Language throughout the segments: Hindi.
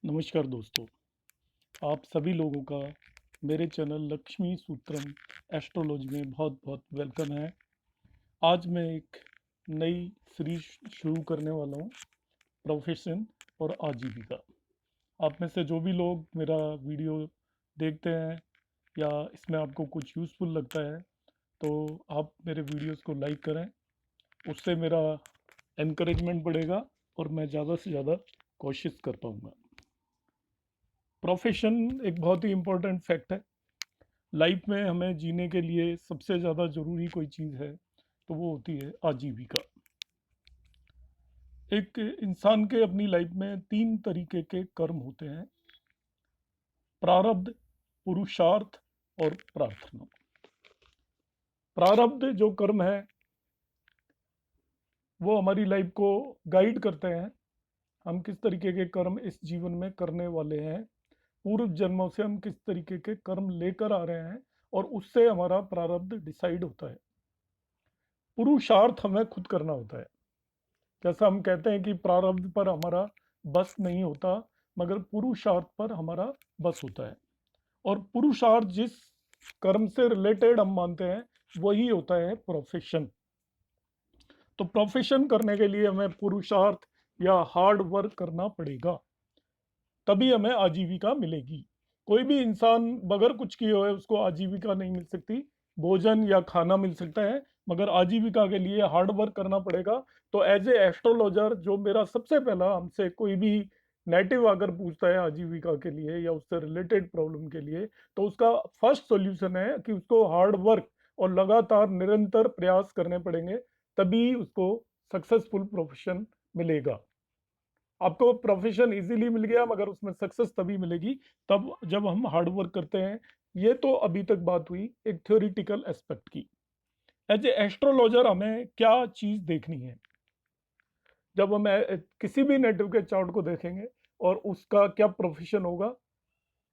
नमस्कार दोस्तों, आप सभी लोगों का मेरे चैनल लक्ष्मी सूत्रम एस्ट्रोलॉजी में बहुत बहुत वेलकम है। आज मैं एक नई सीरीज शुरू करने वाला हूँ, प्रोफेशन और आजीविका। आप में से जो भी लोग मेरा वीडियो देखते हैं या इसमें आपको कुछ यूज़फुल लगता है तो आप मेरे वीडियोस को लाइक करें। उससे मेरा एनकरेजमेंट बढ़ेगा और मैं ज़्यादा से ज़्यादा कोशिश कर पाऊँगा। प्रोफेशन एक बहुत ही इम्पोर्टेंट फैक्ट है। लाइफ में हमें जीने के लिए सबसे ज़्यादा ज़रूरी कोई चीज़ है तो वो होती है आजीविका। एक इंसान के अपनी लाइफ में तीन तरीके के कर्म होते हैं: प्रारब्ध, पुरुषार्थ और प्रार्थना। प्रारब्ध जो कर्म है वो हमारी लाइफ को गाइड करते हैं, हम किस तरीके के कर्म इस जीवन में करने वाले हैं, पूर्व जन्मों से हम किस तरीके के कर्म लेकर आ रहे हैं और उससे हमारा प्रारब्ध डिसाइड होता है। पुरुषार्थ हमें खुद करना होता है। जैसा हम कहते हैं कि प्रारब्ध पर हमारा बस नहीं होता, मगर पुरुषार्थ पर हमारा बस होता है। और पुरुषार्थ जिस कर्म से रिलेटेड हम मानते हैं वही होता है प्रोफेशन। तो प्रोफेशन करने के लिए हमें पुरुषार्थ या हार्ड वर्क करना पड़ेगा, तभी हमें आजीविका मिलेगी। कोई भी इंसान बगैर कुछ किए हुए उसको आजीविका नहीं मिल सकती। भोजन या खाना मिल सकता है, मगर आजीविका के लिए हार्ड वर्क करना पड़ेगा। तो एज ए एस्ट्रोलॉजर, जो मेरा सबसे पहला, हमसे कोई भी नेटिव अगर पूछता है आजीविका के लिए या उससे रिलेटेड प्रॉब्लम के लिए, तो उसका फर्स्ट सॉल्यूशन है कि उसको हार्ड वर्क और लगातार निरंतर प्रयास करने पड़ेंगे, तभी उसको सक्सेसफुल प्रोफेशन मिलेगा। आपको प्रोफेशन इजीली मिल गया, मगर उसमें सक्सेस तभी मिलेगी तब जब हम हार्ड वर्क करते हैं। ये तो अभी तक बात हुई एक थ्योरिटिकल एस्पेक्ट की। एज ए एस्ट्रोलॉजर हमें क्या चीज़ देखनी है? जब हम किसी भी नेटिव के चार्ट को देखेंगे और उसका क्या प्रोफेशन होगा,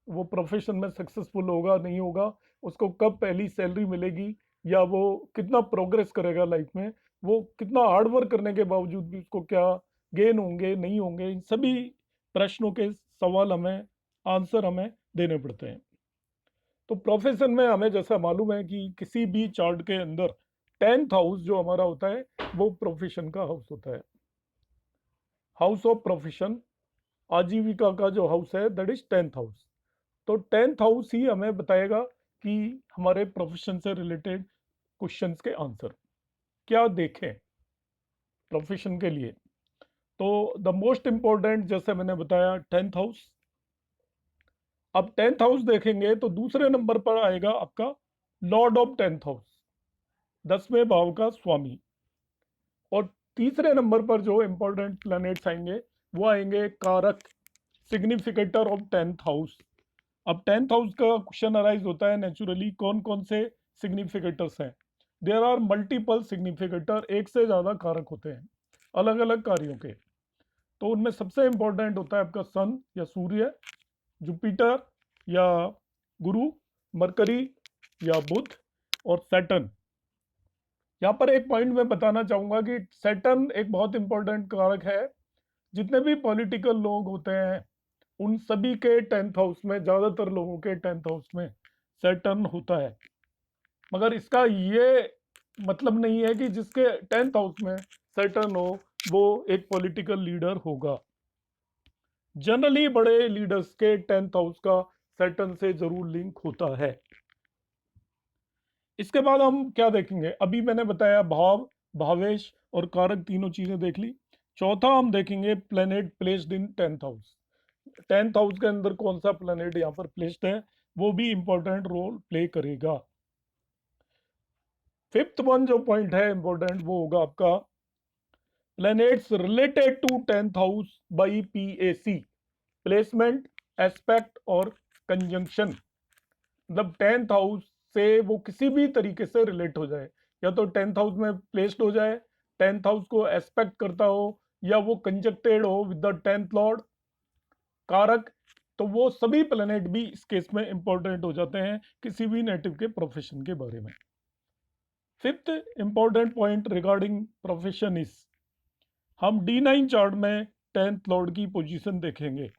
वो प्रोफेशन में सक्सेसफुल होगा नहीं होगा, उसको कब पहली सैलरी मिलेगी, या वो कितना प्रोग्रेस करेगा लाइफ में, वो कितना हार्ड वर्क करने के बावजूद भी उसको क्या गेन होंगे नहीं होंगे, इन सभी प्रश्नों के सवाल हमें, आंसर हमें देने पड़ते हैं। तो प्रोफेशन में हमें जैसा मालूम है कि किसी भी चार्ट के अंदर 10th हाउस जो हमारा होता है वो प्रोफेशन का हाउस होता है, हाउस ऑफ प्रोफेशन। आजीविका का जो हाउस है दैट इज 10th हाउस। तो 10th हाउस ही हमें बताएगा कि हमारे प्रोफेशन से रिलेटेड क्वेश्चंस के आंसर क्या देखें प्रोफेशन के लिए। तो द मोस्ट इंपॉर्टेंट, जैसे मैंने बताया, 10th हाउस। अब 10th हाउस देखेंगे तो दूसरे नंबर पर आएगा आपका लॉर्ड ऑफ 10th हाउस, 10वें भाव का स्वामी। और तीसरे नंबर पर जो इंपॉर्टेंट प्लैनेट्स आएंगे वो आएंगे कारक, सिग्निफिकेटर ऑफ 10th हाउस। अब 10th हाउस का क्वेश्चन अराइज होता है नेचुरली, कौन कौन से सिग्निफिकेटर्स हैं। देयर आर मल्टीपल सिग्निफिकेटर, एक से ज़्यादा कारक होते हैं अलग अलग कार्यों के। तो उनमें सबसे इंपॉर्टेंट होता है आपका सन या सूर्य, जुपिटर या गुरु, मरकरी या बुध, और सैटर्न। यहाँ पर एक पॉइंट मैं बताना चाहूंगा कि सैटर्न एक बहुत इंपॉर्टेंट कारक है। जितने भी पॉलिटिकल लोग होते हैं उन सभी के 10th हाउस में, ज्यादातर लोगों के 10th हाउस में सैटर्न होता है। मगर इसका ये मतलब नहीं है कि जिसके 10th हाउस में सैटर्न हो वो एक पॉलिटिकल लीडर होगा। जनरली बड़े लीडर्स के 10th हाउस का सैटर्न से जरूर लिंक होता है। इसके बाद हम क्या देखेंगे? अभी मैंने बताया भाव, भावेश और कारक, तीनों चीजें देख ली। चौथा हम देखेंगे planet placed in 10th house. 10th house के अंदर कौन सा प्लेनेट यहाँ पर प्लेस्ड है, वो भी इंपॉर्टेंट रोल प्ले करेगा। फिफ्थ वन जो पॉइंट है इंपॉर्टेंट, वो होगा आपका planets related to 10th house by PAC, placement, aspect और कंजंक्शन। मतलब 10th हाउस से वो किसी भी तरीके से रिलेट हो जाए, या तो 10th हाउस में प्लेस्ड हो जाए, 10th हाउस को एस्पेक्ट करता हो, या वो कंजक्टेड हो विद द 10th लॉर्ड कारक। तो वो सभी प्लैनेट भी इस केस में इंपॉर्टेंट हो जाते हैं किसी भी नेटिव के प्रोफेशन के बारे में। Fifth important point regarding profession is, हम D9 चार्ट में 10th लॉर्ड की पोजीशन देखेंगे।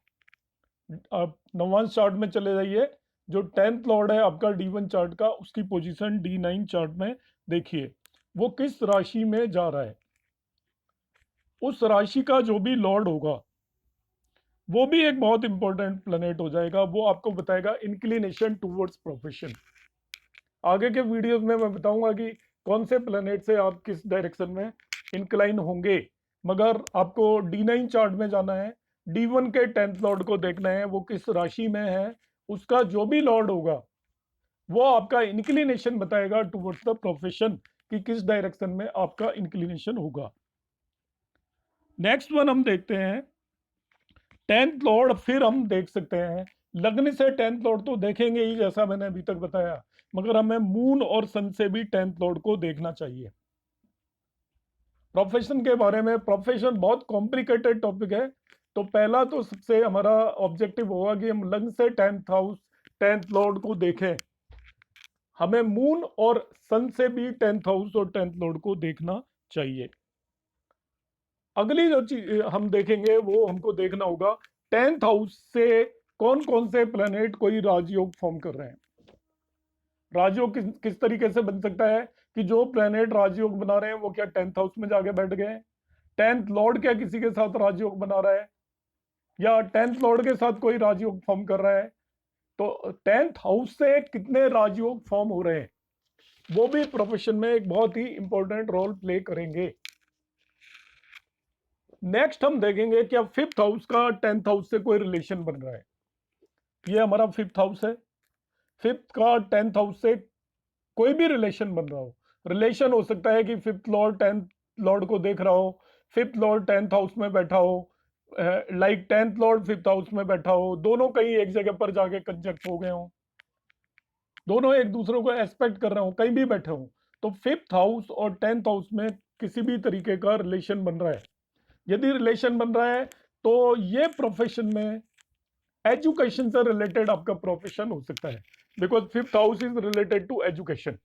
आप नवांश चार्ट में चले जाइए, जो 10th लॉर्ड है आपका D1 चार्ट का, उसकी पोजीशन D9 चार्ट में देखिए वो किस राशि में जा रहा है। उस राशि का जो भी लॉर्ड होगा वो भी एक बहुत इंपॉर्टेंट प्लैनेट हो जाएगा, वो आपको बताएगा इंक्लिनेशन टूवर्ड्स प्रोफेशन। आगे के वीडियोस में मैं बताऊंगा कि कौन से प्लैनेट से आप किस डायरेक्शन में इंक्लाइन होंगे, मगर आपको D9 चार्ट में जाना है, D1 के 10th लॉर्ड को देखना है वो किस राशि में है, उसका जो भी लॉर्ड होगा वो आपका इंक्लिनेशन बताएगा टुवर्ड्स द प्रोफेशन कि किस डायरेक्शन में आपका इंक्लिनेशन होगा। नेक्स्ट वन हम देखते हैं 10th लॉर्ड। फिर हम देख सकते हैं लग्न से 10th लॉर्ड तो देखेंगे ही जैसा मैंने अभी तक बताया, मगर हमें मून और सन से भी 10th लॉर्ड को देखना चाहिए। प्रोफेशन के बारे में, प्रोफेशन बहुत कॉम्प्लिकेटेड टॉपिक है, तो पहला तो सबसे हमारा ऑब्जेक्टिव होगा कि हम लग्न से 10th हाउस 10th लॉर्ड को देखें। हमें मून और सन से भी 10th हाउस और 10th लॉर्ड को देखना चाहिए। अगली जो चीज हम देखेंगे वो हमको देखना होगा 10th हाउस से कौन कौन से प्लैनेट कोई राजयोग फॉर्म कर रहे हैं। राजयोग किस तरीके से बन सकता है कि जो प्लैनेट राजयोग बना रहे हैं वो क्या 10th हाउस में जाके बैठ गए, 10th लॉर्ड क्या किसी के साथ राजयोग बना रहा है, या 10th लॉर्ड के साथ कोई राजयोग फॉर्म कर रहा है। तो 10th हाउस से कितने राजयोग फॉर्म हो रहे हैं वो भी प्रोफेशन में एक बहुत ही इंपॉर्टेंट रोल प्ले करेंगे। नेक्स्ट हम देखेंगे क्या 5th हाउस का 10th हाउस से कोई रिलेशन बन रहा है। ये हमारा 5th हाउस है, 5th का 10th हाउस से कोई भी रिलेशन बन रहा हो। रिलेशन हो सकता है कि 5th लॉर्ड 10th लॉर्ड को देख रहा हो, 5th लॉर्ड 10th हाउस में बैठा हो, like 10th Lord 5th house में बैठा हो, दोनों कहीं एक जगह पर जाके कंजक्ट हो गए हो, दोनों एक दूसरे को एक्सपेक्ट कर रहे हो, कहीं भी बैठे हो, तो 5th हाउस और 10th हाउस में किसी भी तरीके का रिलेशन बन रहा है। यदि रिलेशन बन रहा है तो ये प्रोफेशन में एजुकेशन से रिलेटेड आपका प्रोफेशन हो सकता है, because 5th house is related to education.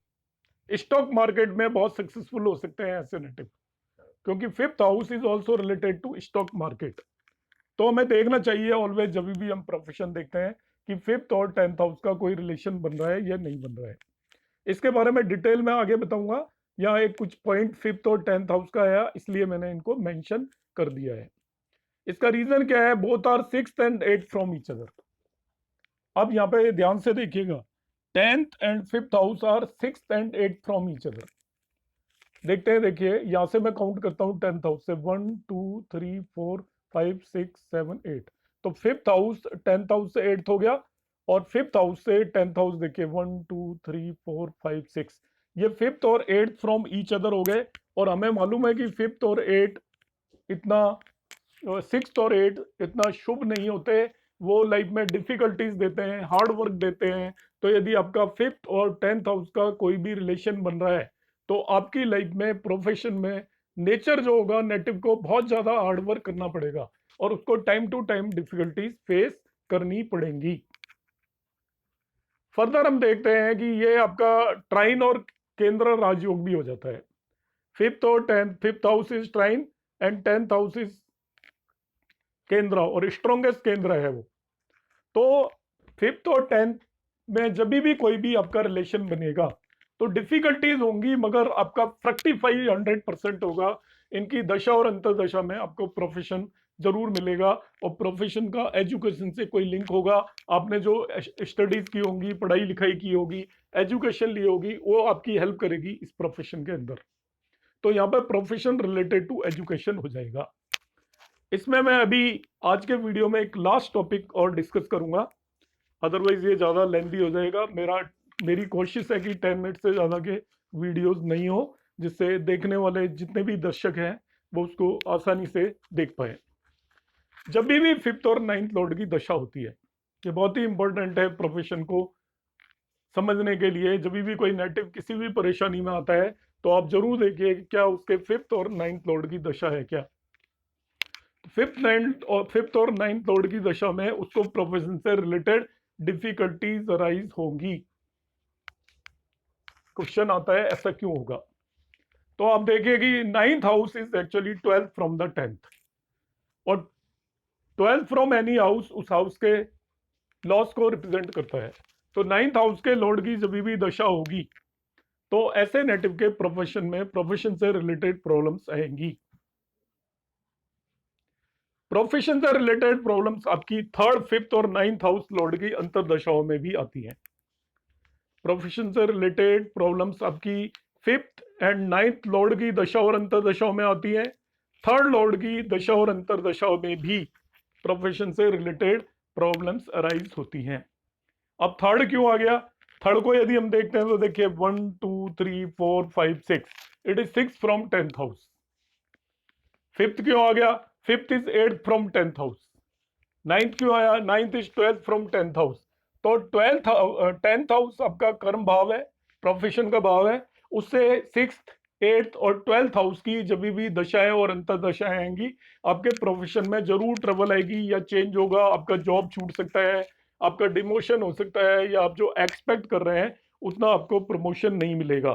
Stock market में बहुत सक्सेसफुल हो सकते हैं ऐसे नेटिव, क्योंकि 5th house is also related to stock market. तो हमें देखना चाहिए ऑलवेज जब भी हम प्रोफेशन देखते हैं कि 5th और 10th हाउस का कोई रिलेशन बन रहा है या नहीं बन रहा है। इसके बारे में डिटेल में आगे बताऊंगा, यहाँ एक कुछ पॉइंट 5th और 10th हाउस का है इसलिए मैंने इनको मेंशन कर दिया है। इसका रीजन क्या है, both are 6th and 8th from each other. अब यहाँ पे ध्यान से देखिएगा, 10th and 5th house are 6th and 8th from each other. देखते हैं, देखिए यहाँ से मैं काउंट करता हूँ 10th हाउस से 1 2 3 4 5 6 7 8, तो 5th हाउस 10th हाउस से 8th हो गया, और 5th हाउस से 10th हाउस देखिए 1 2 3 4 5 6, ये 5th और 8th फ्रॉम ईच अदर हो गए। और हमें मालूम है कि 5th और 8 इतना 6th और 8 इतना शुभ नहीं होते, वो लाइफ में डिफिकल्टीज देते हैं, हार्ड वर्क देते हैं। तो यदि आपका 5th और 10th हाउस का कोई भी रिलेशन बन रहा है तो आपकी लाइफ में प्रोफेशन में नेचर जो होगा नेटिव को बहुत ज्यादा हार्ड वर्क करना पड़ेगा और उसको time to time difficulties face करनी पड़ेंगी। फर्दर हम देखते हैं कि ये आपका ट्राइन और केंद्र राजयोग भी हो जाता है। 5th और 10th, 5th house is trine and 10th house is केंद्र, और स्ट्रॉन्गेस्ट केंद्र है वो। तो 5th और 10th में जब भी कोई भी आपका रिलेशन बनेगा तो डिफिकल्टीज होंगी, मगर आपका फ्रक्टिफाई 100% होगा। इनकी दशा और अंतरदशा में आपको प्रोफेशन जरूर मिलेगा, और प्रोफेशन का एजुकेशन से कोई लिंक होगा। आपने जो स्टडीज की होंगी, पढ़ाई लिखाई की होगी, एजुकेशन ली होगी, वो आपकी हेल्प करेगी इस प्रोफेशन के अंदर। तो यहाँ पर प्रोफेशन रिलेटेड टू एजुकेशन हो जाएगा। इसमें मैं अभी आज के वीडियो में एक लास्ट टॉपिक और डिस्कस करूंगा, अदरवाइज ये ज़्यादा लेंथी हो जाएगा। मेरी कोशिश है कि 10 मिनट से ज़्यादा के वीडियोस नहीं हो, जिससे देखने वाले जितने भी दर्शक हैं वो उसको आसानी से देख पाए। जब भी 5th और 9th लॉर्ड की दशा होती है, ये बहुत ही इंपॉर्टेंट है प्रोफेशन को समझने के लिए। जब भी कोई नेटिव किसी भी परेशानी में आता है तो आप जरूर देखिए कि क्या उसके 5th और 9th लॉर्ड की दशा है क्या। 5th और 9th लॉर्ड की दशा में उसको प्रोफेशन से रिलेटेड डिफिकल्टीज अराइज होंगी। क्वेश्चन आता है ऐसा क्यों होगा। तो आप देखिए कि 9th house is actually 12th from the 10th, और 12 फ्रॉम एनी हाउस उस हाउस के लॉस को रिप्रेजेंट करता है। तो 9th हाउस के लॉर्ड की जब भी दशा होगी तो ऐसे नेटिव के प्रोफेशन में प्रोफेशन से रिलेटेड प्रॉब्लम्स आएंगी। प्रोफेशन से रिलेटेड प्रॉब्लम्स आपकी 3rd, 5th और 9th हाउस लॉर्ड की अंतर्दशाओं में भी आती हैं। प्रोफेशन से रिलेटेड प्रॉब्लम्स आपकी 5th एंड 9th लॉर्ड की दशा और अंतर्दशाओं में आती है। 3rd लॉर्ड की दशा और अंतर्दशाओं में भी प्रोफेशन से रिलेटेड प्रॉब्लम्स अराइज होती हैं। अब 3rd क्यों आ गया? 3rd को यदि हम देखते हैं तो देखिए 1 2 3 4 5 6, it is 6 from 10th house. 5th क्यों आ गया? 5th is 8 from 10th house. 9th क्यों आया? 9th is 12 from 10th house. तो 10th हाउस आपका कर्म भाव है, प्रोफेशन का भाव है। उससे 6th, 8th और 12th हाउस की जब भी दशाएं और अंतर्दशाएं आएंगी आपके प्रोफेशन में जरूर ट्रबल आएगी या चेंज होगा। आपका जॉब छूट सकता है, आपका डिमोशन हो सकता है, या आप जो एक्सपेक्ट कर रहे हैं उतना आपको प्रमोशन नहीं मिलेगा।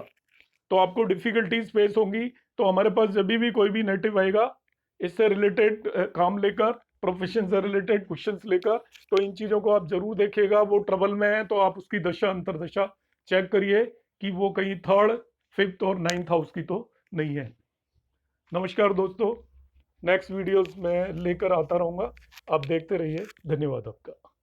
तो आपको डिफिकल्टीज फेस होंगी। तो हमारे पास जब भी कोई भी नेटिव आएगा इससे रिलेटेड काम लेकर, प्रोफेशन से रिलेटेड क्वेश्चंस लेकर, तो इन चीज़ों को आप जरूर देखिएगा। वो ट्रबल में है तो आप उसकी दशा अंतरदशा चेक करिए कि वो कहीं 3rd, 5th और 9th हाउस की तो नहीं है। नमस्कार दोस्तों, नेक्स्ट वीडियोस में लेकर आता रहूँगा, आप देखते रहिए। धन्यवाद आपका।